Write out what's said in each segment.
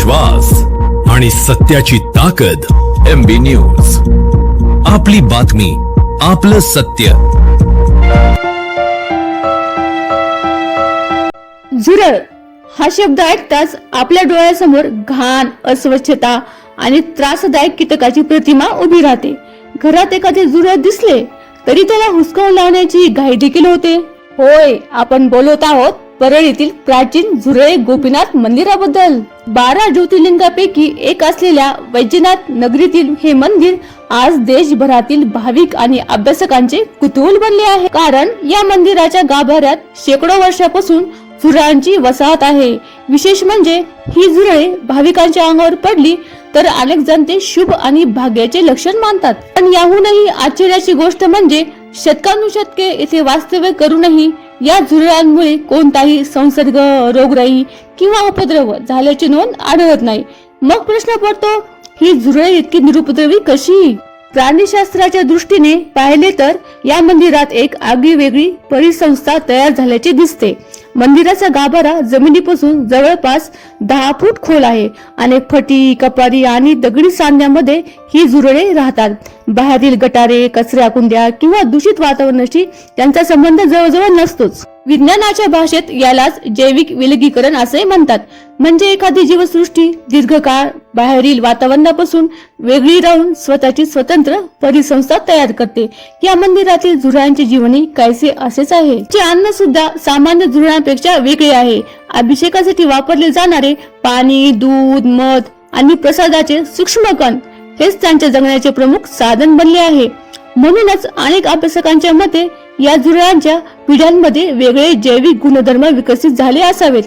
विश्वास आणि सत्याची ताकद. MB न्यूज, आपली बातमी, आपलं सत्य. झुरळ हा शब्द ऐकताच आपल्या डोळ्यासमोर घाण, अस्वच्छता आणि त्रासदायक कीटकाची प्रतिमा उभी राहते. घरात एखादे झुरळ दिसले तरी त्याला हुसकावून लावण्याची घाई देखील होते. होय, आपण बोलत आहोत परळीतील प्राचीन झुरळे गोपीनाथ मंदिराबद्दल. 12 ज्योतिर्लिंगापैकी एक असलेल्या वैजनाथ नगरीतील हे मंदिर आज देशभरातील भाविक आणि अभ्यासकांचे कुतूहल बनले आहे. कारण या मंदिराच्या गाभाऱ्यात शेकडो वर्षापासून झुरळांची वसाहत आहे. विशेष म्हणजे ही झुरळे भाविकांच्या अंगावर पडली तर अनेक जण ते शुभ आणि भाग्याचे लक्षण मानतात. पण याहूनही आश्चर्याची गोष्ट म्हणजे शतकानुशतके येथे वास्तव्य करूनही या झुरळांमुळे कोणताही संसर्ग, रोगराई किंवा उपद्रव झाल्याची नोंद आढळत नाही. मग प्रश्न पडतो, ही झुरळे इतकी निरुपद्रवी कशी? प्राणीशास्त्राच्या दृष्टीने पाहिले तर या मंदिरात एक आगळीवेगळी परिसंस्था तयार झाल्याचे दिसते. मंदिराचा गाभारा जमिनीपासून जवळपास 10 फूट खोल आहे. अनेक फटी, कपारी आणि दगडी सांध्यामध्ये ही झुरळे राहतात. बाहेरील गटारे, कचऱ्या कुंड्या किंवा दूषित वातावरणाशी त्यांचा संबंध जवळजवळ नसतोच. विज्ञानाच्या भाषेत यालाच जैविक विलगीकरण असे म्हणतात. म्हणजे एखादी जीवसृष्टी दीर्घकाळ बाहेरील वातावरणापासून वेगळी राहून स्वतःची स्वतंत्र परिसंस्था तयार करते. या मंदिरातील झुरळांचे जीवनही काहीसे असेच आहे. जे अन्न सुद्धा सामान्य झुरळांपेक्षा वेगळे आहे. अभिषेकासाठी वापरले जाणारे पाणी, दूध, मध आणि प्रसादाचे सूक्ष्म कण हेच त्यांच्या जगण्याचे प्रमुख साधन बनले आहे. म्हणूनच अनेक अभ्यासकांच्या मते या झुरळांच्या पिढ्यांमध्ये वेगळे जैविक गुणधर्म विकसित झाले असावेत.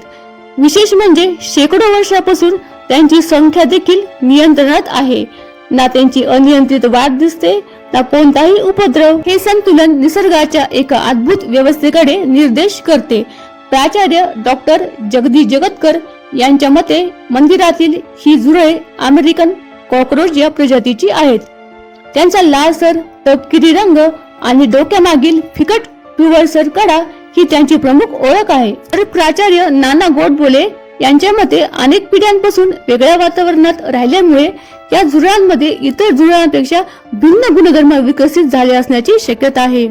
विशेष म्हणजे शेकडो वर्षापासून त्यांची संख्या देखील नियंत्रणात आहे. ना त्यांची अनियंत्रित वाढ दिसते, ना कोणताही उपद्रव. हे संतुलन निसर्गाच्या एका अद्भुत व्यवस्थेकडे निर्देश करते. प्राचार्य डॉक्टर जगदीश जगतकर यांच्या मते मंदिरातील ही झुरळे अमेरिकन कॉकरोच या प्रजातीची आहेत. त्यांचा लालसर तपकिरी रंग आणि डोक्यामागील फिकट पिवळसर कडा ही त्यांची प्रमुख ओळख आहे. तर प्राचार्य नाना गोडबोले यांच्या मते अनेक पिढ्यांपासून वेगळ्या वातावरणात राहिल्यामुळे या झुरळांमध्ये इतर झुरळांपेक्षा भिन्न गुणधर्म विकसित झाले असण्याची शक्यता आहे.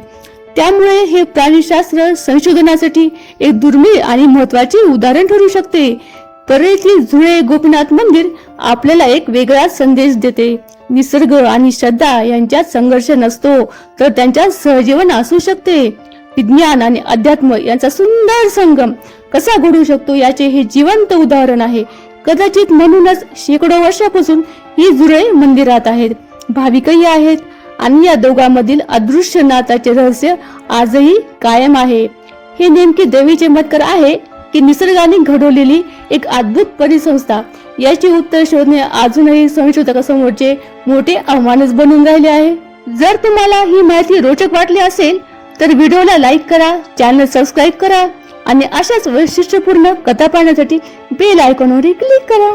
त्यामुळे हे प्राणीशास्त्र संशोधनासाठी एक दुर्मिळ आणि महत्वाचे उदाहरण ठरू शकते. परळीतील झुरळे गोपीनाथ मंदिर आपल्याला एक वेगळा संदेश देते. निसर्ग आणि श्रद्धा यांच्यात संघर्ष नसतो, तर त्यांच्यात सहजीवन असू शकते. विज्ञान आणि अध्यात्म यांचा सुंदर संगम कसा घडू शकतो याचे हे जिवंत उदाहरण आहे. कदाचित म्हणूनच शेकडो वर्षापासून ही झुरळे मंदिरात आहेत, भाविकही आहेत आणि या दोघांमधील अदृश्य नाताचे रहस्य आजही कायम आहे. हे नेमके देवी चमत्कार आहे की निसर्गाने घडवलेली एक अद्भुत परिसंस्था? याची उत्तर शोधणे अजूनही संशोधकांसमोरचे मोठे आव्हानच बनून राहिले आहे. जर तुम्हाला ही माहिती रोचक वाटली असेल तर व्हिडिओला लाईक करा, चॅनल सबस्क्राईब करा आणि अशाच वैशिष्ट्यपूर्ण कथा पाहण्यासाठी बेल आयकॉनवर क्लिक करा.